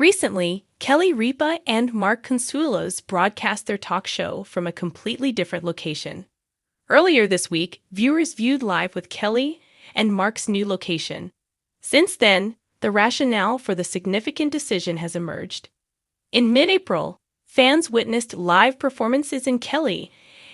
Recently, Kelly Ripa and Mark Consuelos broadcast their talk show from a completely different location. Earlier this week, viewers viewed live with Kelly and Mark's new location. Since then, the rationale for the significant decision has emerged. In mid-April, fans witnessed live performances in Kelly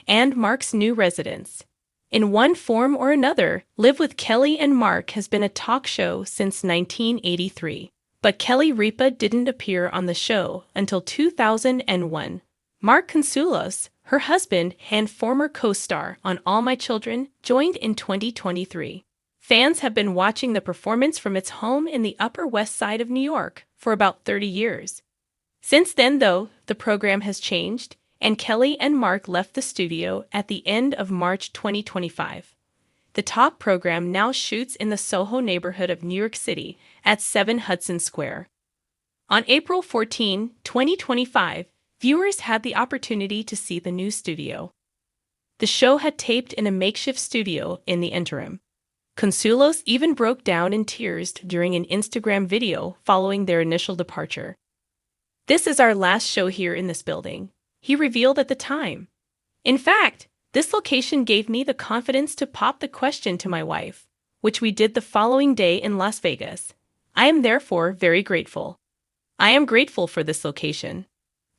and Mark's new residence. In one form or another, Live with Kelly and Mark has been a talk show since 1983. But Kelly Ripa didn't appear on the show until 2001. Mark Consuelos, her husband and former co-star on All My Children, joined in 2023. Fans have been watching the performance from its home in the Upper West Side of New York for about 30 years. Since then, though, the program has changed, and Kelly and Mark left the studio at the end of March 2025. The talk program now shoots in the Soho neighborhood of New York City at 7 Hudson Square. On April 14, 2025, viewers had the opportunity to see the new studio. The show had taped in a makeshift studio in the interim. Consuelos even broke down in tears during an Instagram video following their initial departure. "This is our last show here in this building," he revealed at the time. "In fact, this location gave me the confidence to pop the question to my wife, which we did the following day in Las Vegas. I am therefore very grateful. I am grateful for this location."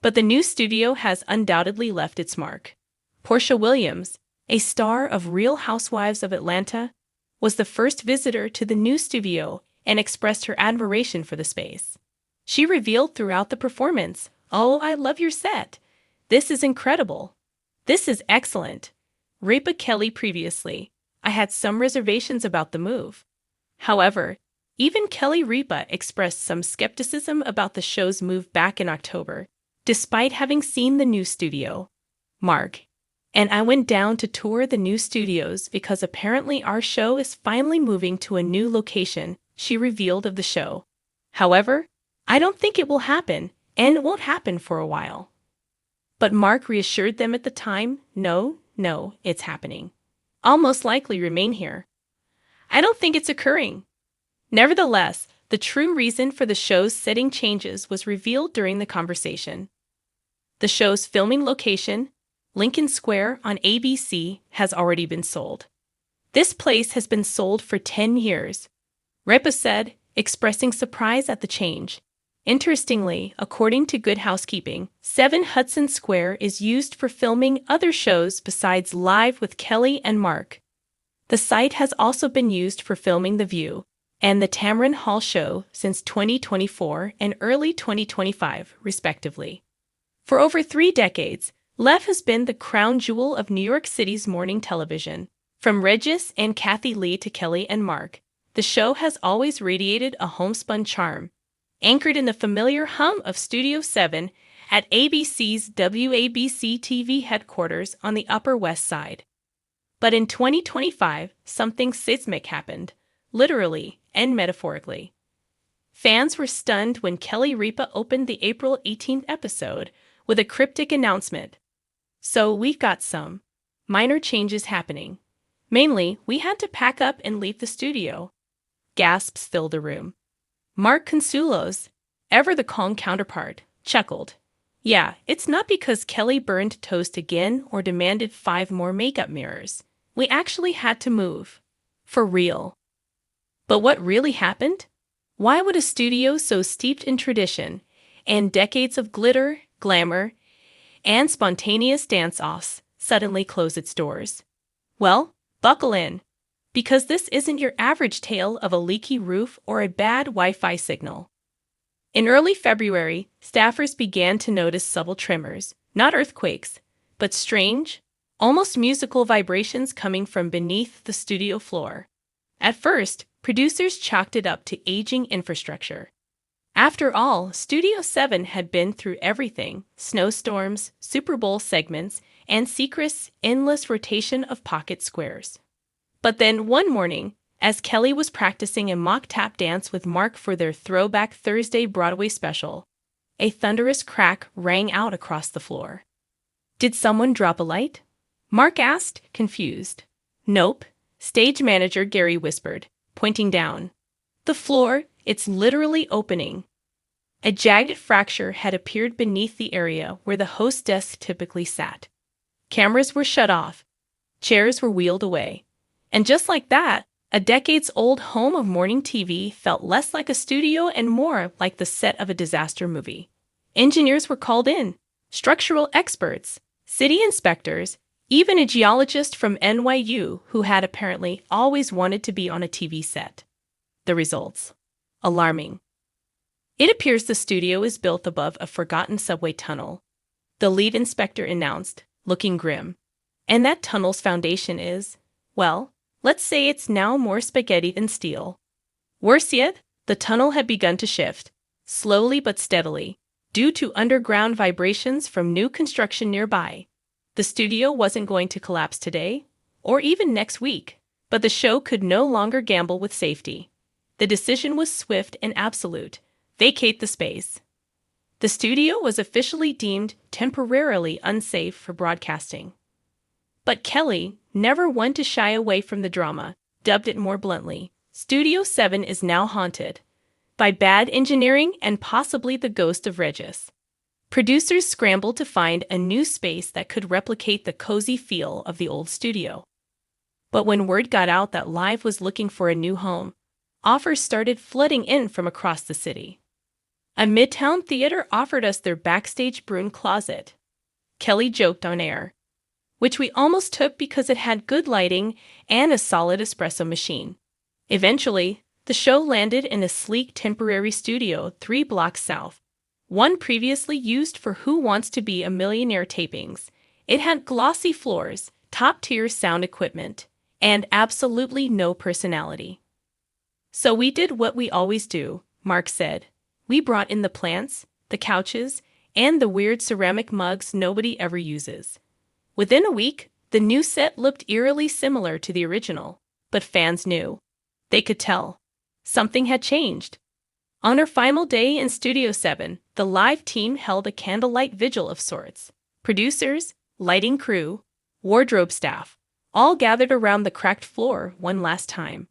But the new studio has undoubtedly left its mark. Portia Williams, a star of Real Housewives of Atlanta, was the first visitor to the new studio and expressed her admiration for the space. She revealed throughout the performance, "Oh, I love your set. This is incredible. This is excellent." Ripa Kelly previously, "I had some reservations about the move." However, even Kelly Ripa expressed some skepticism about the show's move back in October, despite having seen the new studio. Mark, "And I went down to tour the new studios because apparently our show is finally moving to a new location," she revealed of the show. "However, I don't think it will happen, and it won't happen for a while." But Mark reassured them at the time, no, it's happening. "I'll most likely remain here. I don't think it's occurring." Nevertheless, the true reason for the show's setting changes was revealed during the conversation. The show's filming location, Lincoln Square on ABC, has already been sold. "This place has been sold for 10 years, Ripa said, expressing surprise at the change. Interestingly, according to Good Housekeeping, 7 Hudson Square is used for filming other shows besides Live with Kelly and Mark. The site has also been used for filming The View and The Tamron Hall Show since 2024 and early 2025, respectively. For over 3 decades, Lev has been the crown jewel of New York City's morning television. From Regis and Kathy Lee to Kelly and Mark, the show has always radiated a homespun charm, anchored in the familiar hum of Studio 7 at ABC's WABC-TV headquarters on the Upper West Side. But in 2025, something seismic happened, literally and metaphorically. Fans were stunned when Kelly Ripa opened the April 18th episode with a cryptic announcement. "So we've got some minor changes happening. Mainly, we had to pack up and leave the studio." Gasps filled the room. Mark Consuelos, ever the calm counterpart, chuckled. "Yeah, it's not because Kelly burned toast again or demanded 5 more makeup mirrors. We actually had to move. For real." But what really happened? Why would a studio so steeped in tradition and decades of glitter, glamour, and spontaneous dance-offs suddenly close its doors? Well, buckle in, because this isn't your average tale of a leaky roof or a bad Wi-Fi signal. In early February, staffers began to notice subtle tremors, not earthquakes, but strange, almost musical vibrations coming from beneath the studio floor. At first, producers chalked it up to aging infrastructure. After all, Studio 7 had been through everything: snowstorms, Super Bowl segments, and Seacrest's endless rotation of pocket squares. But then one morning, as Kelly was practicing a mock tap dance with Mark for their Throwback Thursday Broadway special, a thunderous crack rang out across the floor. "Did someone drop a light?" Mark asked, confused. "Nope," stage manager Gary whispered, pointing down. "The floor, it's literally opening." A jagged fracture had appeared beneath the area where the host desk typically sat. Cameras were shut off. Chairs were wheeled away. And just like that, a decades-old home of morning TV felt less like a studio and more like the set of a disaster movie. Engineers were called in, structural experts, city inspectors, even a geologist from NYU who had apparently always wanted to be on a TV set. The results? Alarming. It appears the studio is built above a forgotten subway tunnel, the lead inspector announced, looking grim. And that tunnel's foundation is, well, let's say it's now more spaghetti than steel. Worse yet, the tunnel had begun to shift, slowly but steadily, due to underground vibrations from new construction nearby. The studio wasn't going to collapse today, or even next week, but the show could no longer gamble with safety. The decision was swift and absolute: vacate the space. The studio was officially deemed temporarily unsafe for broadcasting. But Kelly, never one to shy away from the drama, dubbed it more bluntly: Studio 7 is now haunted by bad engineering and possibly the ghost of Regis. Producers scrambled to find a new space that could replicate the cozy feel of the old studio. But when word got out that Live was looking for a new home, offers started flooding in from across the city. A Midtown theater offered us their backstage broom closet, Kelly joked on air, which we almost took because it had good lighting and a solid espresso machine. Eventually, the show landed in a sleek temporary studio 3 blocks south, one previously used for Who Wants to Be a Millionaire tapings. It had glossy floors, top-tier sound equipment, and absolutely no personality. So we did what we always do, Mark said. We brought in the plants, the couches, and the weird ceramic mugs nobody ever uses. Within a week, the new set looked eerily similar to the original, but fans knew. They could tell. Something had changed. On our final day in Studio 7, the Live team held a candlelight vigil of sorts. Producers, lighting crew, wardrobe staff, all gathered around the cracked floor one last time.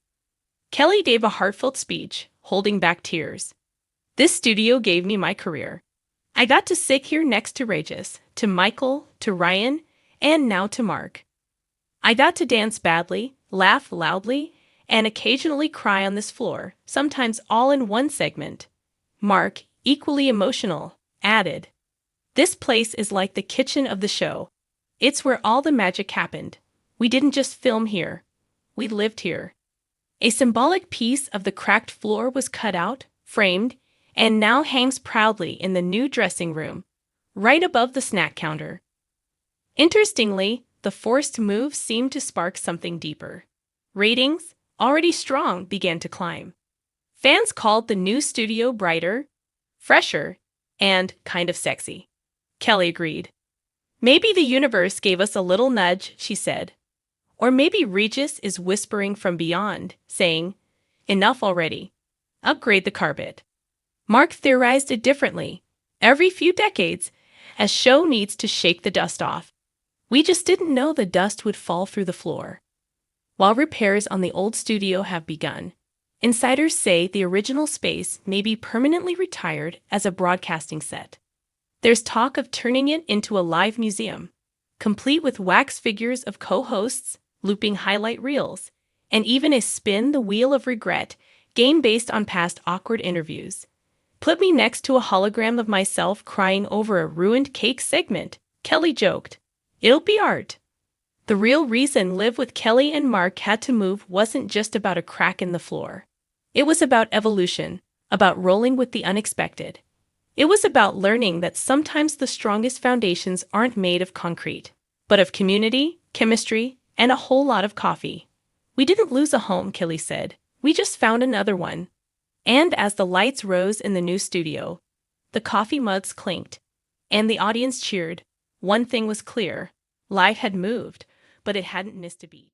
Kelly gave a heartfelt speech, holding back tears. This studio gave me my career. I got to sit here next to Regis, to Michael, to Ryan, and now to Mark. I got to dance badly, laugh loudly, and occasionally cry on this floor, sometimes all in one segment. Mark, equally emotional, added, "This place is like the kitchen of the show. It's where all the magic happened. We didn't just film here. We lived here." A symbolic piece of the cracked floor was cut out, framed, and now hangs proudly in the new dressing room, right above the snack counter. Interestingly, the forced move seemed to spark something deeper. Ratings, already strong, began to climb. Fans called the new studio brighter, fresher, and kind of sexy. Kelly agreed. "Maybe the universe gave us a little nudge," she said. Or maybe Regis is whispering from beyond, saying, "Enough already. Upgrade the carpet." Mark theorized it differently. Every few decades, a show needs to shake the dust off. We just didn't know the dust would fall through the floor. While repairs on the old studio have begun, insiders say the original space may be permanently retired as a broadcasting set. There's talk of turning it into a live museum, complete with wax figures of co-hosts, looping highlight reels, and even a Spin the Wheel of Regret game based on past awkward interviews. Put me next to a hologram of myself crying over a ruined cake segment, Kelly joked. It'll be art. The real reason Live with Kelly and Mark had to move wasn't just about a crack in the floor. It was about evolution, about rolling with the unexpected. It was about learning that sometimes the strongest foundations aren't made of concrete, but of community, chemistry, and a whole lot of coffee. "We didn't lose a home," Kelly said. "We just found another one." And as the lights rose in the new studio, the coffee mugs clinked, and the audience cheered. One thing was clear: Live had moved, but it hadn't missed a beat.